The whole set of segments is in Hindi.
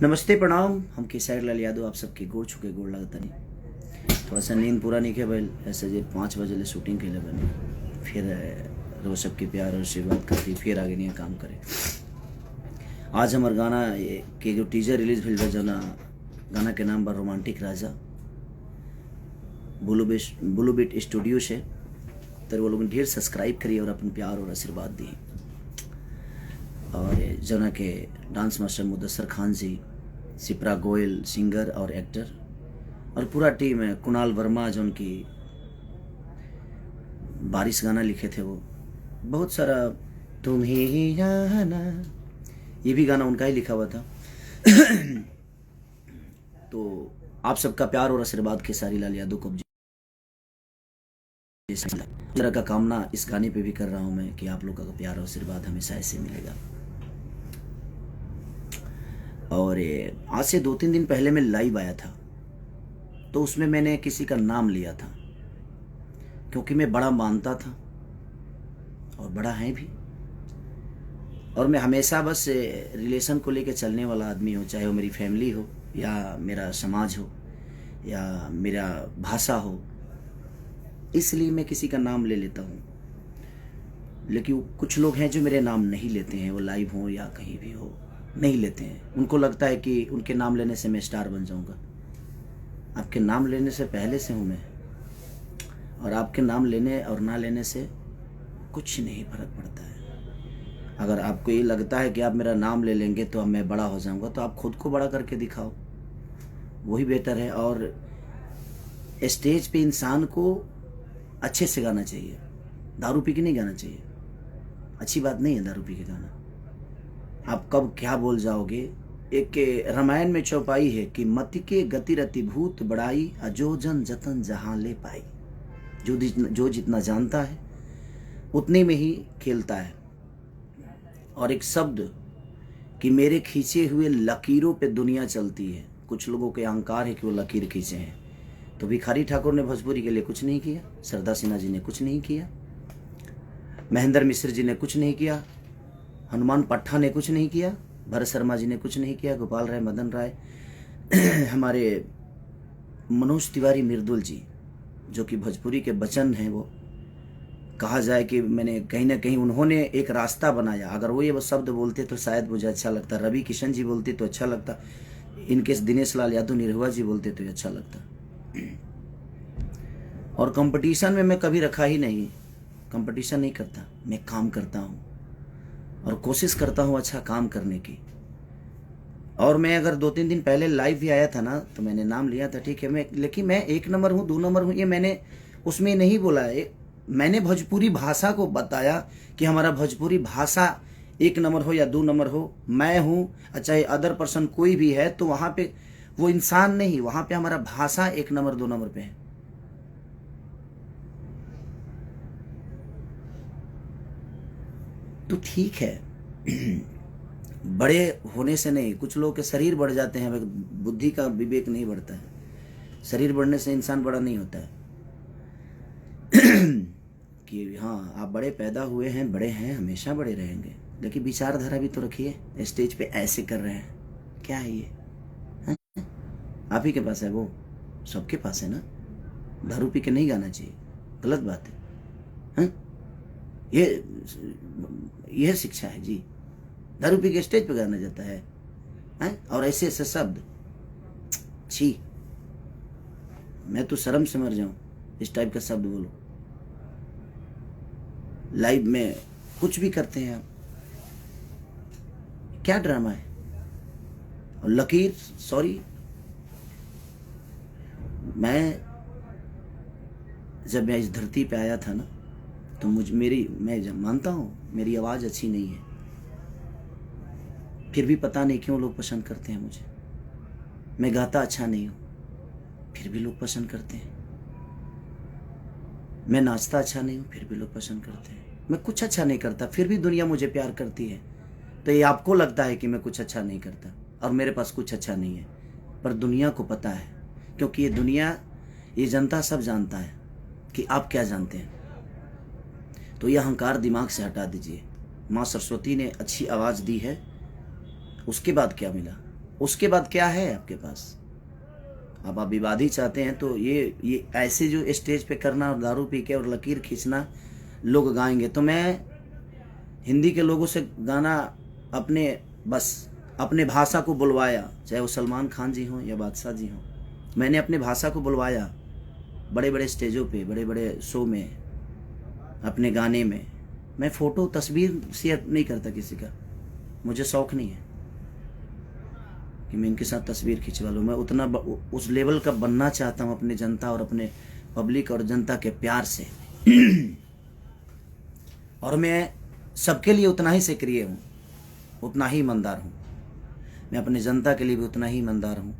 नमस्ते प्रणाम। हम केसरी लाल यादव आप सबके गोड़ छुके गोड़ लगता नहीं। थोड़ा सा नींद पूरा नहीं के भाई ऐसे जे 5 बजे ले शूटिंग के लिए बने फिर रोज सबके प्यार और आशीर्वाद करती फिर आगे नहीं काम करे। आज हमार गाना के जो टीजर रिलीज भइल बा जना गाना के नाम बा रोमांटिक राजा। ब्लू बीट स्टूडियो से तर वो लोग ढेर सब्सक्राइब करिए और अपन प्यार और आशीर्वाद दिए। और जना के डांस मास्टर मुदस्सर खान जी, सिप्रा गोयल सिंगर और एक्टर, और पूरा टीम है। कुणाल वर्मा जो उनकी बारिश गाना लिखे थे वो, बहुत सारा तुम ही जाना ये भी गाना उनका ही लिखा हुआ था। तो आप सबका प्यार और आशीर्वाद खेसारी लाल यादव को इस तरह का कामना इस गाने पे भी कर रहा हूँ मैं कि आप लोगों का प्यार और आशीर्वाद हमेशा ऐसे मिलेगा। और आज से 2-3 दिन पहले मैं लाइव आया था तो उसमें मैंने किसी का नाम लिया था क्योंकि मैं बड़ा मानता था और बड़ा है भी। और मैं हमेशा बस रिलेशन को लेकर चलने वाला आदमी हूँ, चाहे वो मेरी फैमिली हो या मेरा समाज हो या मेरा भाषा हो, इसलिए मैं किसी का नाम ले लेता हूँ। लेकिन कुछ लोग हैं जो मेरे नाम नहीं लेते हैं, वो लाइव हो या कहीं भी हो नहीं लेते हैं। उनको लगता है कि उनके नाम लेने से मैं स्टार बन जाऊंगा। आपके नाम लेने से पहले से हूँ मैं, और आपके नाम लेने और ना लेने से कुछ नहीं फर्क पड़ता है। अगर आपको ये लगता है कि आप मेरा नाम ले लेंगे तो अब मैं बड़ा हो जाऊंगा, तो आप खुद को बड़ा करके दिखाओ, वही बेटर है। और स्टेज पे इंसान को अच्छे से गाना चाहिए, दारू पी के नहीं गाना चाहिए। अच्छी बात नहीं है दारू पी के गाना। आप कब क्या बोल जाओगे। एक रामायण में चौपाई है कि मति के गति रति भूत बड़ाई, अजो जन जतन जहां ले पाई। जो जितना जानता है उतने में ही खेलता है। और एक शब्द कि मेरे खींचे हुए लकीरों पे दुनिया चलती है। कुछ लोगों के अहंकार है कि वो लकीर खींचे हैं, तो भिखारी ठाकुर ने भोजपुरी के लिए कुछ नहीं किया, सरदा सिन्हा जी ने कुछ नहीं किया, महेंद्र मिश्र जी ने कुछ नहीं किया, हनुमान पट्टा ने कुछ नहीं किया, भरत शर्मा जी ने कुछ नहीं किया, गोपाल राय, मदन राय, हमारे मनोज तिवारी मिर्दुल जी जो कि भोजपुरी के बचन हैं, वो कहा जाए कि मैंने कहीं ना कहीं उन्होंने एक रास्ता बनाया। अगर वो ये शब्द बोलते तो शायद मुझे अच्छा लगता, रवि किशन जी बोलते तो अच्छा लगता, इनके दिनेश लाल यादव निरहुआ जी बोलते तो अच्छा लगता। और कंपटीशन में मैं कभी रखा ही नहीं, कंपटीशन नहीं करता, मैं काम करता हूँ और कोशिश करता हूँ अच्छा काम करने की। और मैं अगर 2-3 दिन पहले लाइव भी आया था ना तो मैंने नाम लिया था, ठीक है, लेकिन मैं 1 नंबर हूँ 2 नंबर हूँ ये मैंने उसमें नहीं बोला है। मैंने भोजपुरी भाषा को बताया कि हमारा भोजपुरी भाषा 1 नंबर हो या 2 नंबर हो, मैं हूँ चाहे अदर पर्सन कोई भी है, तो वहाँ पे वो इंसान नहीं, वहाँ पे हमारा भाषा 1 नंबर 2 नंबर पे है। तो ठीक है, बड़े होने से नहीं, कुछ लोगों के शरीर बढ़ जाते हैं, बुद्धि का विवेक नहीं बढ़ता है। शरीर बढ़ने से इंसान बड़ा नहीं होता है। कि हाँ आप बड़े पैदा हुए हैं, बड़े हैं, हमेशा बड़े रहेंगे, लेकिन विचारधारा भी तो रखिए। स्टेज पे ऐसे कर रहे हैं, क्या है ये? है? आप ही के पास है, वो सबके पास है ना। दारू पी के नहीं गाना चाहिए, गलत बात है। यह शिक्षा है जी। दारू पी के स्टेज पे गाना जाता है, और ऐसे ऐसे शब्द, छी, मैं तो शर्म से मर जाऊं इस टाइप का शब्द बोलो। लाइव में कुछ भी करते हैं आप, क्या ड्रामा है। और लकीर, सॉरी, मैं जब मैं इस धरती पे आया था ना तो मैं मानता हूँ मेरी आवाज़ अच्छी नहीं है, फिर भी पता नहीं क्यों लोग पसंद करते हैं मुझे। मैं गाता अच्छा नहीं हूँ, फिर भी लोग पसंद करते हैं। मैं नाचता अच्छा नहीं हूँ, फिर भी लोग पसंद करते हैं। मैं कुछ अच्छा नहीं करता, फिर भी दुनिया मुझे प्यार करती है। तो ये आपको लगता है कि मैं कुछ अच्छा नहीं करता और मेरे पास कुछ अच्छा नहीं है, पर दुनिया को पता है, क्योंकि ये दुनिया, ये जनता सब जानता है कि आप क्या जानते हैं। तो यह अहंकार दिमाग से हटा दीजिए। माँ सरस्वती ने अच्छी आवाज़ दी है, उसके बाद क्या मिला? उसके बाद क्या है आपके पास? अब आप विवादी चाहते हैं तो ये ऐसे जो स्टेज पे करना और दारू पी के और लकीर खींचना लोग गाएंगे, तो मैं हिंदी के लोगों से गाना अपने भाषा को बुलवाया, चाहे वो सलमान खान जी हों या बादशाह जी हों। मैंने अपने भाषा को बुलवाया बड़े बड़े स्टेजों पे, बड़े बड़े शो में, अपने गाने में। मैं फ़ोटो तस्वीर शेयर नहीं करता किसी का, मुझे शौक़ नहीं है कि मैं इनके साथ तस्वीर खिंचवा लूँ। मैं उतना उस लेवल का बनना चाहता हूँ अपने जनता और अपने पब्लिक और जनता के प्यार से और मैं सबके लिए उतना ही सक्रिय हूँ, उतना ही ईमानदार हूँ। मैं अपने जनता के लिए भी उतना ही ईमानदार हूँ,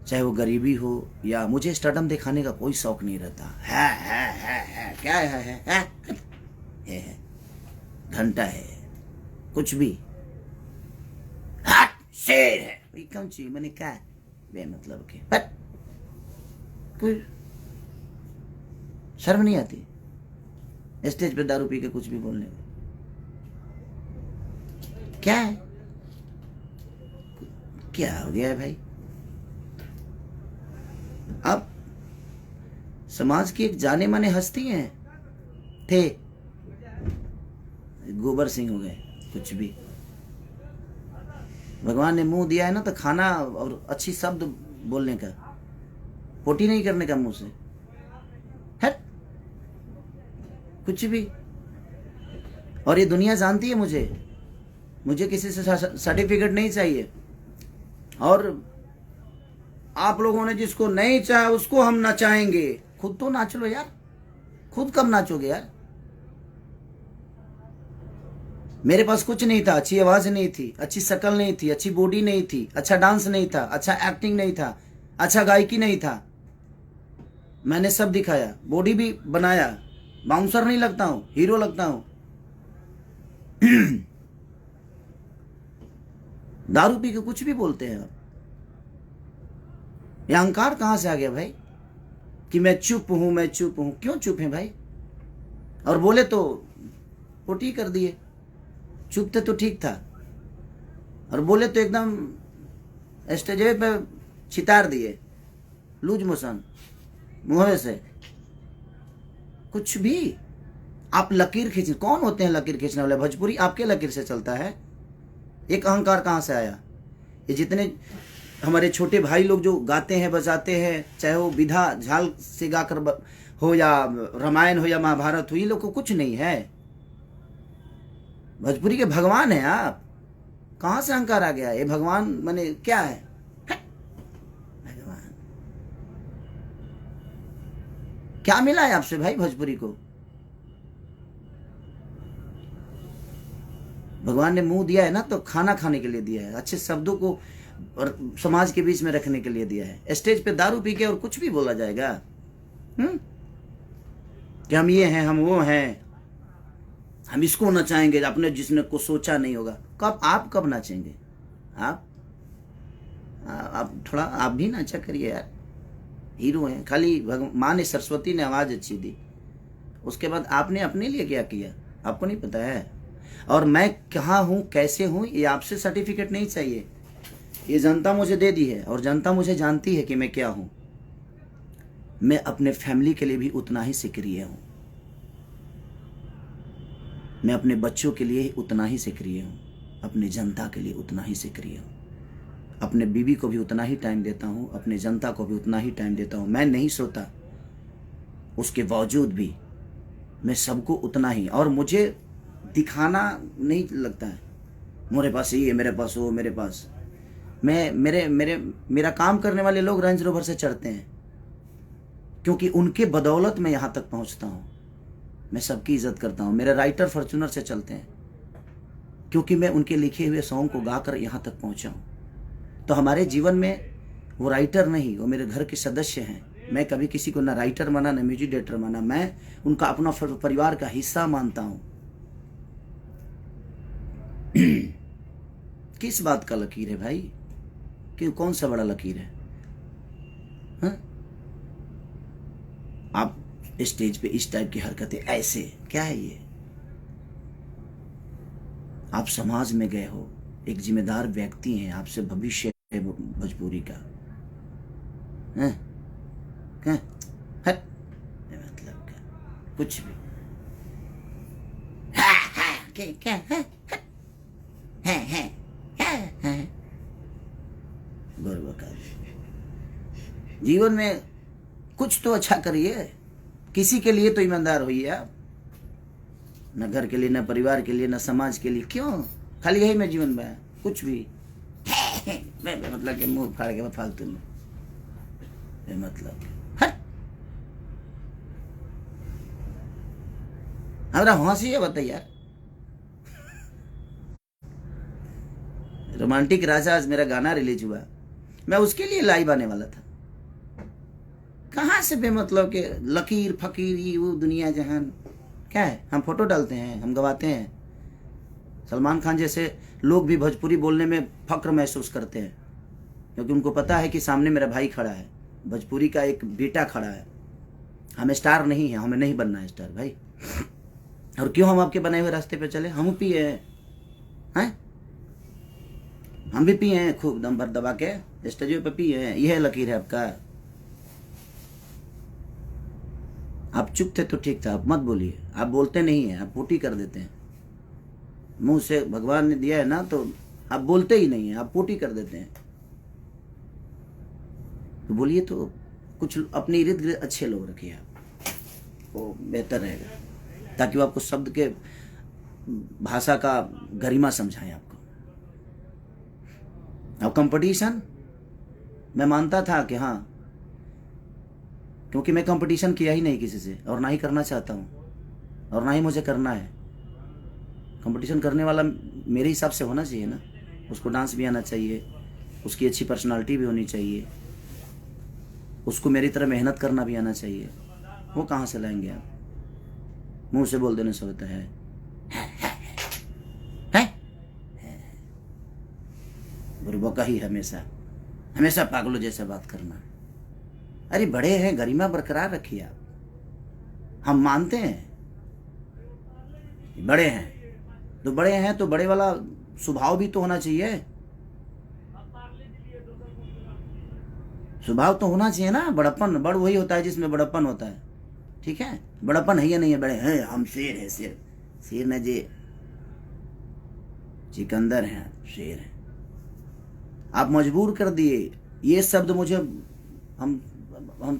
चाहे वो गरीबी हो या मुझे स्टारडम दिखाने का कोई शौक़ नहीं रहता। है क्या है घंटा है, कुछ भी, शेर है, कौन सी मैंने क्या बेमतलब के, कोई शर्म नहीं आती स्टेज पे दारू पी के कुछ भी बोलने में? क्या है, क्या हो गया है भाई? आप समाज की एक जाने माने हस्ती हैं, थे, गोबर सिंह हो गए, कुछ भी। भगवान ने मुंह दिया है ना तो खाना और अच्छी शब्द बोलने का, पोटी नहीं करने का मुंह से, है कुछ भी। और ये दुनिया जानती है मुझे किसी से सर्टिफिकेट नहीं चाहिए। और आप लोगों ने जिसको नहीं चाहा उसको हम नचाएंगे। खुद तो नाच लो यार, खुद कब नाचोगे यार? मेरे पास कुछ नहीं था, अच्छी आवाज नहीं थी, अच्छी शक्ल नहीं थी, अच्छी बॉडी नहीं थी, अच्छा डांस नहीं था, अच्छा एक्टिंग नहीं था, अच्छा गायकी नहीं था। मैंने सब दिखाया, बॉडी भी बनाया, बाउंसर नहीं लगता हूं, हीरो लगता हूं। दारू पी के कुछ भी बोलते हैं आप। ये अहंकार कहां से आ गया भाई कि मैं चुप हूं, मैं चुप हूं? क्यों चुप है भाई? और बोले तो पोटी कर दिए, चुप थे तो ठीक था, और बोले तो एकदम स्टेज पे छितार दिए, लूज मोशन मुंह से। कुछ भी आप लकीर खींच, कौन होते हैं लकीर खींचने वाले? भोजपुरी आपके लकीर से चलता है। एक अहंकार कहां से आया? ये जितने हमारे छोटे भाई लोग जो गाते हैं बजाते हैं, चाहे वो विधा झाल से गाकर हो या रामायण हो या महाभारत हो, ये लोग को कुछ नहीं है। भोजपुरी के भगवान है आप। कहां से अहंकार आ गया? ये भगवान माने क्या है? भगवान क्या मिला है आपसे भाई भोजपुरी को? भगवान ने मुंह दिया है ना तो खाना खाने के लिए दिया है, अच्छे शब्दों को और समाज के बीच में रखने के लिए दिया है। स्टेज पे दारू पी के और कुछ भी बोला जाएगा कि हम ये हैं, हम वो हैं, हम इसको नचाएंगे, अपने जिसने को सोचा नहीं होगा। कब नाचेंगे आप थोड़ा आप भी नाचा करिए यार, हीरो हैं। खाली माँ ने, सरस्वती ने आवाज अच्छी दी, उसके बाद आपने अपने लिए क्या किया आपको नहीं पता है। और मैं कहाँ हूँ, कैसे हूँ, ये आपसे सर्टिफिकेट नहीं चाहिए, ये जनता मुझे दे दी है और जनता मुझे जानती है कि मैं क्या हूँ। मैं अपने फैमिली के लिए भी उतना ही सक्रिय हूँ, मैं अपने बच्चों के लिए उतना ही सक्रिय हूँ, अपने जनता के लिए उतना ही सक्रिय हूँ, अपने बीवी को भी उतना ही टाइम देता हूँ, अपने जनता को भी उतना ही टाइम देता हूँ। मैं नहीं सोता, उसके बावजूद भी मैं सबको उतना ही, और मुझे दिखाना नहीं लगता है मेरे पास ये है, मेरे पास वो, मेरे पास मेरा काम करने वाले लोग रेंज रोवर से चढ़ते हैं क्योंकि उनके बदौलत मैं यहाँ तक पहुँचता हूँ। मैं सबकी इज्जत करता हूँ। मेरे राइटर फॉर्च्यूनर से चलते हैं क्योंकि मैं उनके लिखे हुए सॉन्ग को गाकर यहाँ तक पहुँचा हूँ। तो हमारे जीवन में वो राइटर नहीं, वो मेरे घर के सदस्य हैं। मैं कभी किसी को ना राइटर माना ना म्यूजिक डायरेक्टर माना, मैं उनका अपना परिवार का हिस्सा मानता हूँ। किस बात का लकीर है भाई? क्यों, कौन सा बड़ा लकीर है? हा? आप स्टेज पे इस टाइप की हरकतें, ऐसे क्या है ये? आप समाज में गए हो, एक जिम्मेदार व्यक्ति हैं, आपसे भविष्य भोजपुरी का है क्या है, मतलब क्या कुछ भी क्या है गौरव का। जीवन में कुछ तो अच्छा करिए, किसी के लिए तो ईमानदार होइए आप, न घर के लिए, न परिवार के लिए, न समाज के लिए। क्यों खाली यही में जीवन में कुछ भी मतलब के मुंह फाड़ के फालतू में मतलब हमारा हंसी है बताइए यार। रोमांटिक राजा आज मेरा गाना रिलीज हुआ, मैं उसके लिए लाइव आने वाला था। कहाँ से बेमतलब के लकीर फकीर ये वो दुनिया जहान क्या है। हम फोटो डालते हैं, हम गवाते हैं। सलमान खान जैसे लोग भी भोजपुरी बोलने में फक्र महसूस करते हैं, क्योंकि उनको पता है कि सामने मेरा भाई खड़ा है, भोजपुरी का एक बेटा खड़ा है। हमें स्टार नहीं है, हमें नहीं बनना है स्टार भाई। और क्यों हम आपके बनाए हुए रास्ते पे चले। हम पिए हैं, हम भी पिए हैं खूब दम भर दबा के स्टेज पे पिए हैं। यह लकीर है आपका। आप चुप थे तो ठीक था, आप मत बोलिए। आप बोलते नहीं है, आप पोटी कर देते हैं। मुंह से भगवान ने दिया है ना, तो आप बोलते ही नहीं है, आप पोटी कर देते हैं। तो बोलिए तो कुछ अपने इर्द गिर्द अच्छे लोग रखिए आप, वो बेहतर रहेगा, ताकि वो आपको शब्द के भाषा का गरिमा समझाएं आपको। अब कंपटीशन मैं मानता था कि हाँ, क्योंकि मैं कंपटीशन किया ही नहीं किसी से, और ना ही करना चाहता हूँ, और ना ही मुझे करना है। कंपटीशन करने वाला मेरे हिसाब से होना चाहिए ना, उसको डांस भी आना चाहिए, उसकी अच्छी पर्सनालिटी भी होनी चाहिए, उसको मेरी तरह मेहनत करना भी आना चाहिए। वो कहाँ से लाएंगे आप। मुंह से बोल देने से होता है। बुरबका ही हमेशा हमेशा पागलों जैसा बात करना। अरे बड़े हैं, गरिमा बरकरार रखिए आप। हम मानते हैं बड़े हैं, तो बड़े हैं तो बड़े वाला स्वभाव भी तो होना चाहिए। स्वभाव तो होना चाहिए ना। बड़प्पन, बड़ वही होता है जिसमें बड़प्पन होता है। ठीक है, बड़प्पन है या नहीं है, बड़े हैं, हम शेर है, शेर शेर न जी, सिकंदर हैं, शेर है। आप मजबूर कर दिए ये शब्द मुझे। हम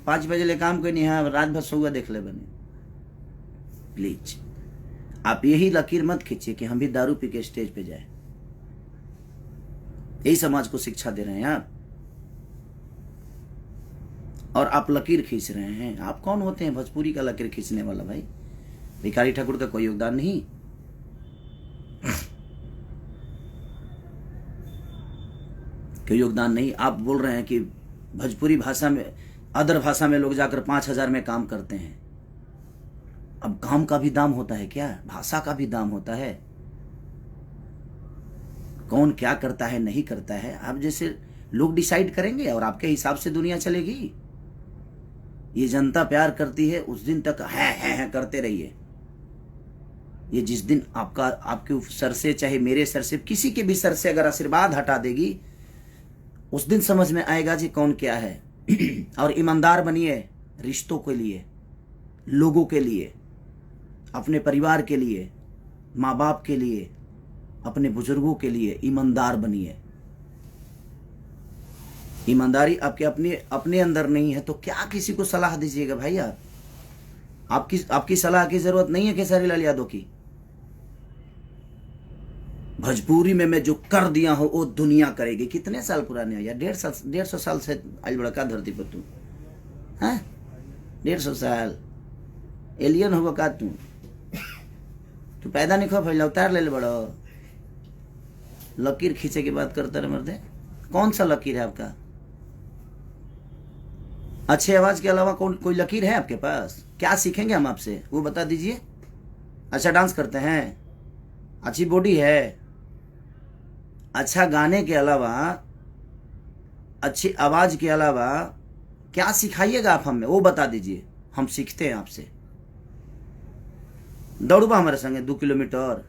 5 बजे ले काम कोई नहीं है, रात भर सोगा देख ले बने। प्लीज आप यही लकीर मत खींचिए कि हम भी दारू पी के स्टेज पे जाए। यही समाज को शिक्षा दे रहे हैं आप, और आप लकीर खींच रहे हैं। आप कौन होते हैं भोजपुरी का लकीर खींचने वाला भाई। भिखारी ठाकुर का कोई योगदान नहीं। कोई योगदान नहीं। आप बोल रहे हैं कि भोजपुरी भाषा में, अदर भाषा में लोग जाकर 5,000 में काम करते हैं। अब काम का भी दाम होता है क्या? भाषा का भी दाम होता है। कौन क्या करता है नहीं करता है, आप जैसे लोग डिसाइड करेंगे और आपके हिसाब से दुनिया चलेगी। ये जनता प्यार करती है, उस दिन तक है करते रहिए। ये जिस दिन आपके सर से, चाहे मेरे सर से, किसी के भी सर से अगर आशीर्वाद हटा देगी, उस दिन समझ में आएगा जी कौन क्या है। और ईमानदार बनिए रिश्तों के लिए, लोगों के लिए, अपने परिवार के लिए, माँ बाप के लिए, अपने बुजुर्गों के लिए ईमानदार बनिए। ईमानदारी आपके अपने अंदर नहीं है तो क्या किसी को सलाह दीजिएगा भाई। आपकी सलाह की जरूरत नहीं है खेसारी लाल यादव की। भोजपुरी में मैं जो कर दिया हूं वो दुनिया करेगी। कितने साल पुराने हो यार? 150 साल से आज बड़का धरती पर तू है। 150 साल एलियन होगा का तू पैदा नहीं खो फैला उतार ले बड़ो। लकीर खींचे की बात करता रहे मर्दे। कौन सा लकीर है आपका? अच्छे आवाज के अलावा कोई लकीर है आपके पास? क्या सीखेंगे हम आपसे वो बता दीजिए। अच्छा डांस करते हैं, अच्छी बॉडी है, अच्छा गाने के अलावा, अच्छी आवाज के अलावा क्या सिखाइएगा आप हमें वो बता दीजिए, हम सीखते हैं आपसे। दौड़बा हमारे संगे 2 किलोमीटर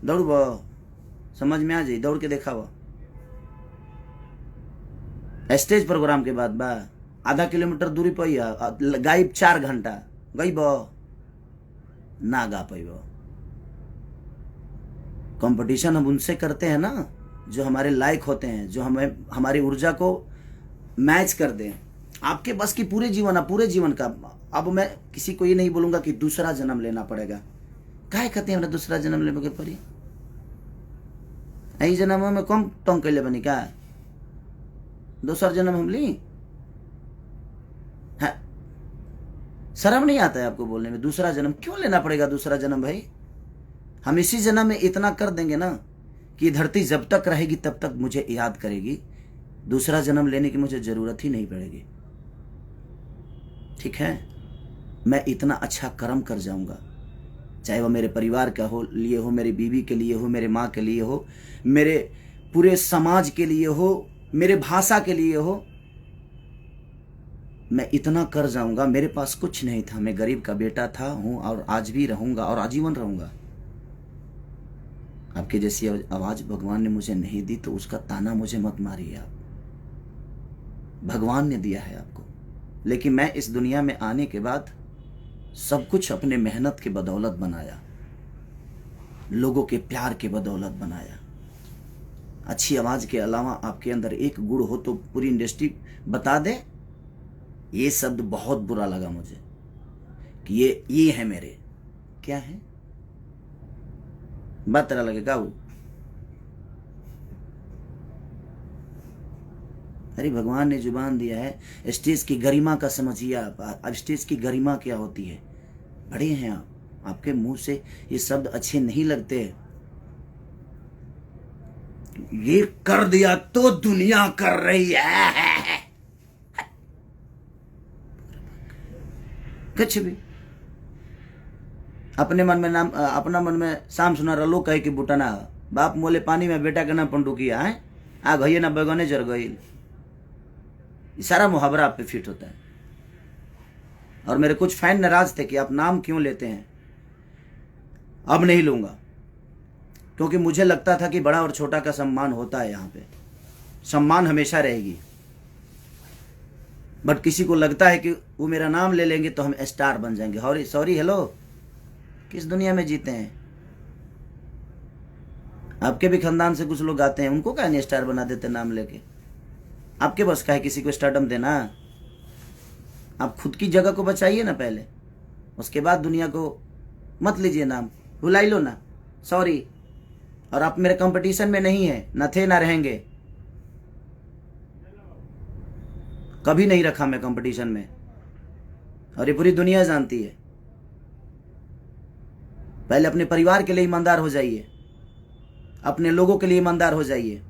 दौड़बा, समझ में आ जाए, दौड़ के देखा हुआ। स्टेज प्रोग्राम के बाद बा आधा किलोमीटर दूरी पर गायब 4 घंटा गई ना गा पैब। कंपटीशन हम उनसे करते हैं ना जो हमारे लायक होते हैं, जो हमें हमारी ऊर्जा को मैच कर दें। आपके बस की पूरे जीवन का। अब मैं किसी को ये नहीं बोलूंगा कि दूसरा जन्म लेना पड़ेगा। काहे कहते हैं हमरा दूसरा जन्म लेने के पड़ी? यही जन्म में कम टंग कैले बनी का दूसरा जन्म हम ली? है शर्म नहीं आता है आपको बोलने में? दूसरा जन्म क्यों लेना पड़ेगा? दूसरा जन्म भाई हम इसी जन्म में इतना कर देंगे ना कि धरती जब तक रहेगी तब तक मुझे याद करेगी। दूसरा जन्म लेने की मुझे जरूरत ही नहीं पड़ेगी। ठीक है, मैं इतना अच्छा कर्म कर जाऊंगा, चाहे वो मेरे परिवार का हो लिए हो, मेरी बीवी के लिए हो, मेरे माँ के लिए हो, मेरे पूरे समाज के लिए हो, मेरे भाषा के लिए हो। मैं इतना कर जाऊंगा। मेरे पास कुछ नहीं था, मैं गरीब का बेटा था, हूं और आज भी रहूंगा और आजीवन रहूंगा। आपके जैसी आवाज भगवान ने मुझे नहीं दी तो उसका ताना मुझे मत मारिए आप। भगवान ने दिया है आपको, लेकिन मैं इस दुनिया में आने के बाद सब कुछ अपने मेहनत के बदौलत बनाया, लोगों के प्यार के बदौलत बनाया। अच्छी आवाज के अलावा आपके अंदर एक गुण हो तो पूरी इंडस्ट्री बता दे। ये शब्द बहुत बुरा लगा मुझे कि ये है मेरे। क्या है? बात तरह लगेगा वो। अरे भगवान ने जुबान दिया है, स्टेज की गरिमा का समझिए आप। अब स्टेज की गरिमा क्या होती है? बड़े हैं आप, आपके मुंह से ये शब्द अच्छे नहीं लगते। ये कर दिया तो दुनिया कर रही है। कुछ भी अपने मन में नाम, अपना मन में शाम सुना रलो कहे कि बुटना बाप मोले पानी में बेटा के नाम पंडुकिया है आ गई ना बैगने जर गई। सारा मुहावरा आप पे फिट होता है। और मेरे कुछ फैन नाराज थे कि आप नाम क्यों लेते हैं। अब नहीं लूंगा, क्योंकि मुझे लगता था कि बड़ा और छोटा का सम्मान होता है। यहाँ पे सम्मान हमेशा रहेगी, बट किसी को लगता है कि वो मेरा नाम ले लेंगे तो हम स्टार बन जाएंगे। सॉरी हेलो, किस दुनिया में जीते हैं? आपके भी खानदान से कुछ लोग आते हैं, उनको क्या नहीं स्टार बना देते नाम लेके? आपके बस का है किसी को स्टारडम देना? आप खुद की जगह को बचाइए ना पहले, उसके बाद दुनिया को मत लीजिए नाम, भुलाई लो ना। सॉरी। और आप मेरे कंपटीशन में नहीं है, ना थे ना रहेंगे, कभी नहीं रखा मैं कंपटीशन में, और ये पूरी दुनिया जानती है। पहले अपने परिवार के लिए ईमानदार हो जाइए, अपने लोगों के लिए ईमानदार हो जाइए।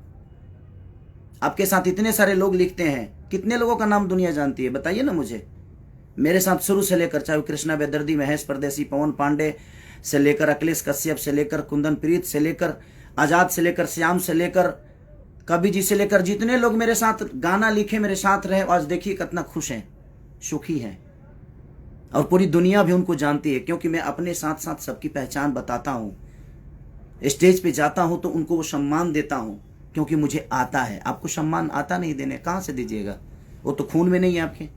आपके साथ इतने सारे लोग लिखते हैं, कितने लोगों का नाम दुनिया जानती है बताइए ना मुझे। मेरे साथ शुरू से लेकर, चाहे कृष्णा बेदर्दी, महेश परदेसी, पवन पांडे से लेकर अखिलेश कश्यप से लेकर कुंदन प्रीत से लेकर आजाद से लेकर श्याम से लेकर कवि जी से लेकर, जितने लोग मेरे साथ गाना लिखे, मेरे साथ रहे, आज देखिए कितना खुश हैं, सुखी हैं। और पूरी दुनिया भी उनको जानती है, क्योंकि मैं अपने साथ साथ सबकी पहचान बताता हूँ। स्टेज पे जाता हूँ तो उनको वो सम्मान देता हूँ, क्योंकि मुझे आता है। आपको सम्मान आता नहीं देने, कहाँ से दीजिएगा? वो तो खून में नहीं है आपके,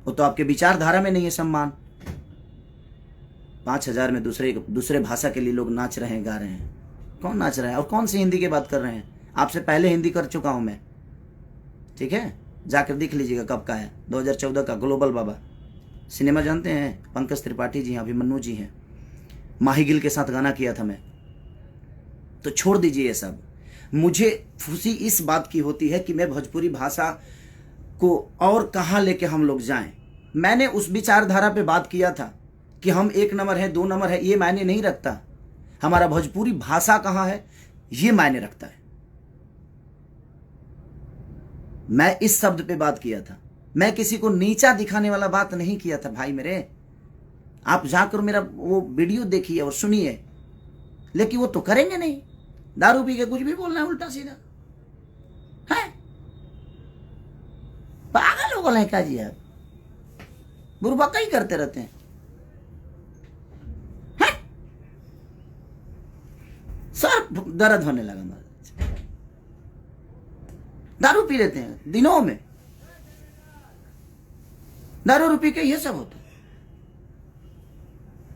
वो तो आपके विचारधारा में नहीं है सम्मान। 5000 में दूसरे भाषा के लिए लोग नाच रहे हैं, गा रहे हैं। कौन नाच रहा है? और कौन सी हिंदी की बात कर रहे हैं? आपसे पहले हिंदी कर चुका हूं मैं, ठीक है? जाकर देख लीजिएगा कब का है, 2014 का। ग्लोबल बाबा सिनेमा जानते हैं? पंकज त्रिपाठी जी हैं, अभिमन्यु जी हैं, माही गिल के साथ गाना किया था मैं। तो छोड़ दीजिए ये सब। मुझे खुशी इस बात की होती है कि मैं भोजपुरी भाषा को और कहाँ लेके हम लोग जाएं। मैंने उस विचारधारा पे बात किया था कि हम 1 नंबर है, 2 नंबर है, ये मायने नहीं रखता। हमारा भोजपुरी भाषा कहाँ है ये मायने रखता है। मैं इस शब्द पे बात किया था, मैं किसी को नीचा दिखाने वाला बात नहीं किया था भाई मेरे। आप जाकर मेरा वो वीडियो देखिए और सुनिए, लेकिन वो तो करेंगे नहीं। दारू पी के कुछ भी बोलना है उल्टा सीधा है। पागल हो गए क्या जी आप? बुरबका ही करते रहते हैं। सर दर्द होने लगा। दारू पी लेते हैं दिनों में, दारू पी के ये सब होता है।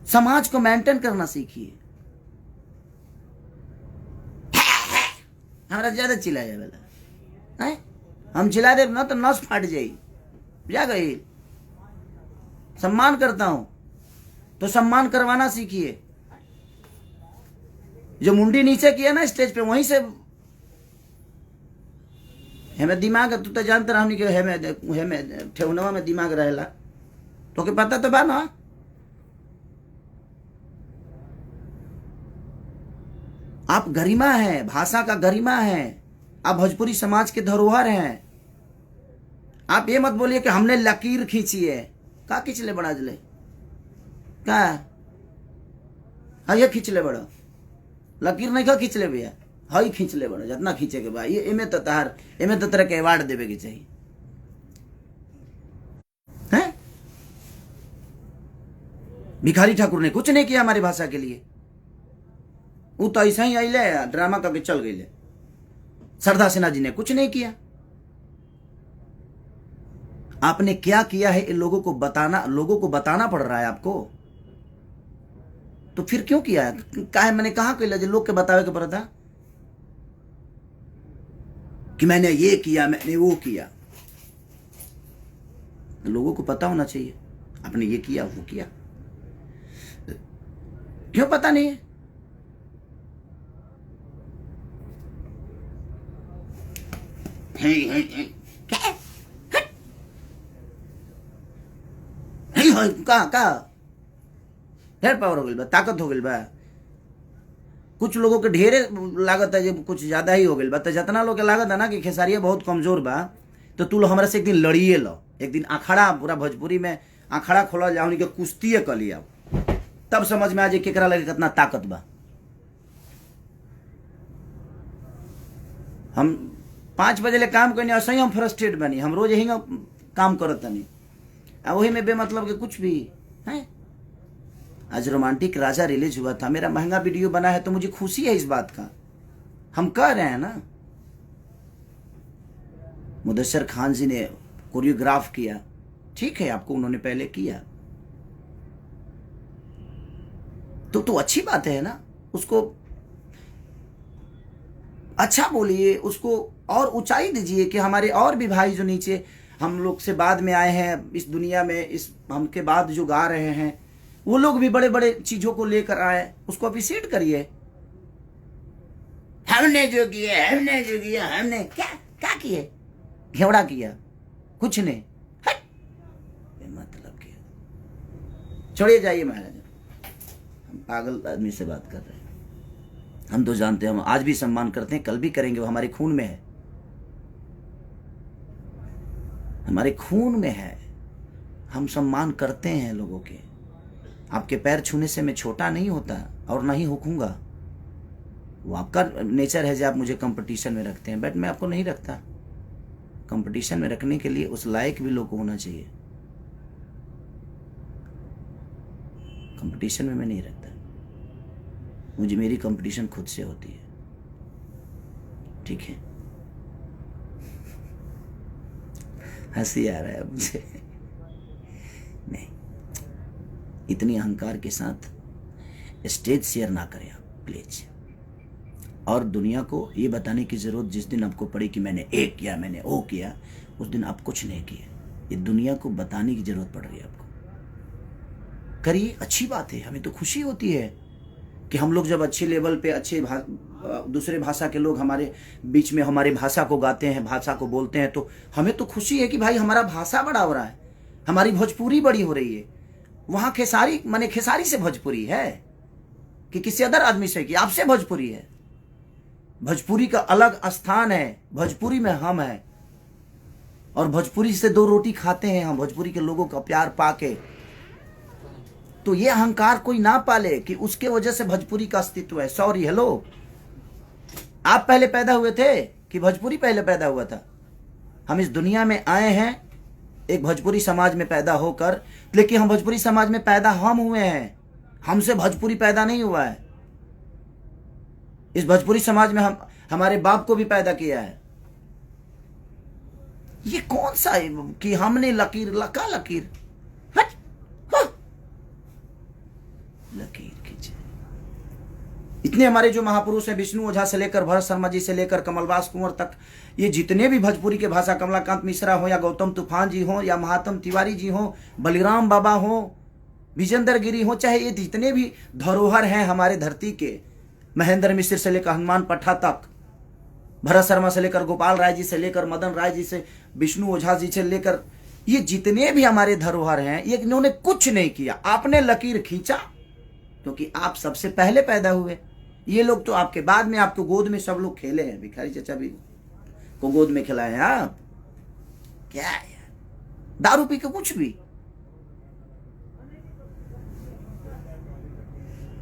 समाज को मेंटेन करना सीखिए। हमारा ज्यादा चिल्लाया वाला है, हम चिल्ला दे ना तो नस फाट जाई। जा गई, सम्मान करता हूं तो सम्मान करवाना सीखिए। जो मुंडी नीचे किया ना स्टेज पे, वहीं से हमें दिमाग, तू तो जानते रहा कि हमें ठेहुनवा में दिमाग रहेला, तो के पता तो बा ना। आप गरिमा है, भाषा का गरिमा है, आप भोजपुरी समाज के धरोहर हैं। आप ये मत बोलिए कि हमने लकीर खींची है। का खींच ले बड़ा जले का? हाँ ये खींच ले बड़ा, लकीर नहीं का खींच ले भैया, हई खींच ले बड़ा, जितना खींचे के भाई। एमे तो तरह के अवार्ड देवे के चाहिए हैं? भिखारी ठाकुर ने कुछ नहीं किया हमारी भाषा के लिए, वो तो ऐसा ही आइले ड्रामा करके चल गई। सरदा सिन्हा जी ने कुछ नहीं किया। आपने क्या किया है लोगों को बताना पड़ रहा है आपको, तो फिर क्यों किया है? काहे मैंने कहा कि लोग के बतावे के पड़ता कि मैंने ये किया, मैंने वो किया। लोगों को पता होना चाहिए आपने ये किया वो किया। क्यों पता नहीं है? का ढेर पावर हो गई बा, ताकत हो गई बा। कुछ लोगों के ढेरे लागत है, जब कुछ ज्यादा ही हो गई बा। तो जितना लोग के लागत है ना कि खेसारिया बहुत कमजोर बा, तो तू लोग हमारे से एक दिन लड़िए लो। एक दिन अखाड़ा, पूरा भोजपुरी में अखाड़ा खोला जाओ, उनके कुश्ती कर लिया, तब समझ में आ जाए केकरा लगे कितना ताकत बा। हम 5 बजे ले काम करनी, ऐसे ही हम फ्रस्ट्रेट बनी। हम रोज यही काम करत नहीं, वही में बेमतलब के कुछ भी है। आज रोमांटिक राजा रिलीज हुआ था, मेरा महंगा वीडियो बना है, तो मुझे खुशी है इस बात का। हम कह रहे हैं ना, मुदस्सर खान जी ने कोरियोग्राफ किया, ठीक है, आपको उन्होंने पहले किया तो अच्छी बात है ना। उसको अच्छा बोलिए, उसको और ऊंचाई दीजिए कि हमारे और भी भाई जो नीचे हम लोग से बाद में आए हैं इस दुनिया में, इस हमके बाद जो गा रहे हैं, वो लोग भी बड़े बड़े चीजों को लेकर आए, उसको अप्रिशिएट करिए। हमने जो किया हमने क्या किए? घेवड़ा किया, कुछ नहीं, मतलब किया। छोड़िए, जाइए महाराज, हम पागल आदमी से बात कर रहे हैं। हम तो जानते हैं, हम आज भी सम्मान करते हैं, कल भी करेंगे, वो हमारे खून में है, हमारे खून में है। हम सम्मान करते हैं लोगों के। आपके पैर छूने से मैं छोटा नहीं होता और ना ही होऊंगा। वो आपका नेचर है जो आप मुझे कंपटीशन में रखते हैं, बट मैं आपको नहीं रखता। कंपटीशन में रखने के लिए उस लायक भी लोग होना चाहिए। कंपटीशन में मैं नहीं रखता, मुझे मेरी कंपटीशन खुद से होती है, ठीक है। हंसी आ रहा है मुझे। नहीं, इतनी अहंकार के साथ स्टेज शेयर ना करें आप प्लीज। और दुनिया को ये बताने की जरूरत जिस दिन आपको पड़ी कि मैंने ये किया, मैंने वो किया, उस दिन आप कुछ नहीं किए। ये दुनिया को बताने की जरूरत पड़ रही है आपको। करिए, अच्छी बात है, हमें तो खुशी होती है कि हम लोग जब अच्छे लेवल पे, अच्छे दूसरे भाषा के लोग हमारे बीच में हमारी भाषा को गाते हैं, भाषा को बोलते हैं, तो हमें तो खुशी है कि भाई हमारा भाषा बड़ा हो रहा है, हमारी भोजपुरी बड़ी हो रही है। वहाँ खेसारी माने खेसारी से भोजपुरी है कि किसी अदर आदमी से, कि आपसे भोजपुरी है। भोजपुरी का अलग स्थान है, भोजपुरी में हम हैं, और भोजपुरी से 2 रोटी खाते हैं हम, भोजपुरी के लोगों का प्यार पाके। तो ये अहंकार कोई ना पाले कि उसके वजह से भोजपुरी का अस्तित्व है। सॉरी, हेलो, आप पहले पैदा हुए थे कि भोजपुरी पहले पैदा हुआ था? हम इस दुनिया में आए हैं एक भोजपुरी समाज में पैदा होकर, लेकिन हम भोजपुरी समाज में पैदा हम हुए हैं, हमसे भोजपुरी पैदा नहीं हुआ है। इस भोजपुरी समाज में हम हमारे बाप को भी पैदा किया है, ये कौन सा है कि हमने लकीर लका लकीर, हट, हाँ। लकीर खींचे। इतने हमारे जो महापुरुष हैं, विष्णु ओझा से लेकर भरत शर्मा जी से लेकर कमलवास कुंवर तक, ये जितने भी भोजपुरी के भाषा, कमलाकांत मिश्रा हो या गौतम तूफान जी हो या महात्म तिवारी जी हो, बलिराम बाबा हो, विजेंद्र गिरी हो, चाहे ये जितने भी धरोहर हैं हमारे धरती के, महेंद्र मिश्र से लेकर हनुमान पट्टा तक, भरत शर्मा से लेकर गोपाल राय जी से लेकर मदन राय जी से विष्णु ओझा जी से लेकर, ये जितने भी हमारे धरोहर हैं, ये इन्होंने कुछ नहीं किया, आपने लकीर खींचा क्योंकि आप सबसे पहले पैदा हुए। ये लोग तो आपके बाद में, आपको गोद में सब लोग खेले हैं, भिखारी चचा भी को गोद में खिलाए हैं आप। क्या है दारू पी के कुछ भी।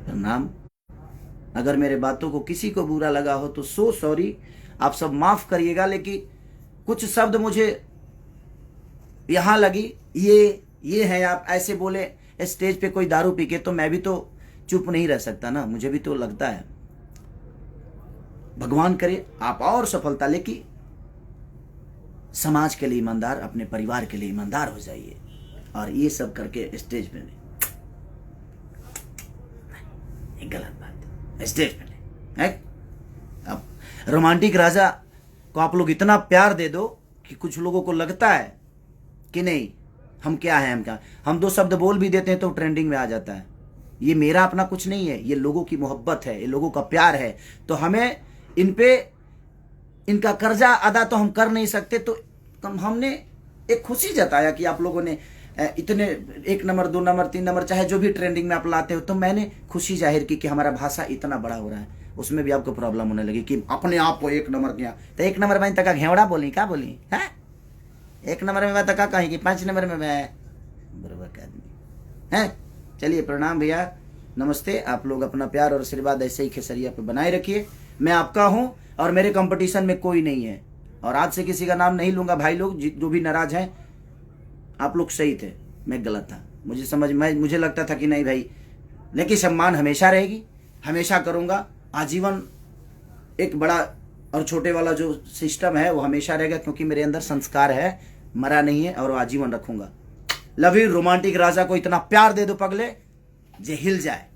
प्रणाम। अगर मेरे बातों को किसी को बुरा लगा हो तो सो सॉरी, आप सब माफ करिएगा, लेकिन कुछ शब्द मुझे यहां लगी, ये है, आप ऐसे बोले स्टेज पे कोई दारू पी के, तो मैं भी तो चुप नहीं रह सकता ना, मुझे भी तो लगता है। भगवान करे आप और सफलता, लेकिन समाज के लिए ईमानदार, अपने परिवार के लिए ईमानदार हो जाइए, और ये सब करके स्टेज पे नहीं, एक गलत बात है, स्टेज पे नहीं है। अब रोमांटिक राजा को आप लोग इतना प्यार दे दो कि कुछ लोगों को लगता है कि नहीं हम क्या है, हम क्या, हम दो शब्द बोल भी देते हैं तो ट्रेंडिंग में आ जाता है। ये मेरा अपना कुछ नहीं है, ये लोगों की मोहब्बत है, ये लोगों का प्यार है, तो हमें इन पे इनका कर्जा अदा तो हम कर नहीं सकते, तो हमने एक खुशी जताया कि आप लोगों ने इतने 1 नंबर 2 नंबर 3 नंबर चाहे जो भी ट्रेंडिंग में आप लाते हो, तो मैंने खुशी जाहिर की कि हमारा भाषा इतना बड़ा हो रहा है। उसमें भी आपको प्रॉब्लम होने लगी कि अपने आप को 1 नंबर किया, तो 1 नंबर में तक घेवड़ा बोली, क्या बोली है, 1 नंबर में मैं तक कहीं कि 5 नंबर में मैं बराबर का आदमी है। चलिए प्रणाम भैया, नमस्ते। आप लोग अपना प्यार और आशीर्वाद ऐसे ही खेसरिया पे बनाए रखिए। मैं आपका हूं और मेरे कंपटीशन में कोई नहीं है, और आज से किसी का नाम नहीं लूंगा। भाई लोग जो भी नाराज हैं, आप लोग सही थे, मैं गलत था, मुझे लगता था कि नहीं भाई, लेकिन सम्मान हमेशा रहेगी, हमेशा करूंगा आजीवन। एक बड़ा और छोटे वाला जो सिस्टम है वो हमेशा रहेगा, क्योंकि मेरे अंदर संस्कार है, मरा नहीं है, और आजीवन रखूंगा। Love you. रोमांटिक राजा को इतना प्यार दे दो पगले, जे हिल जाए।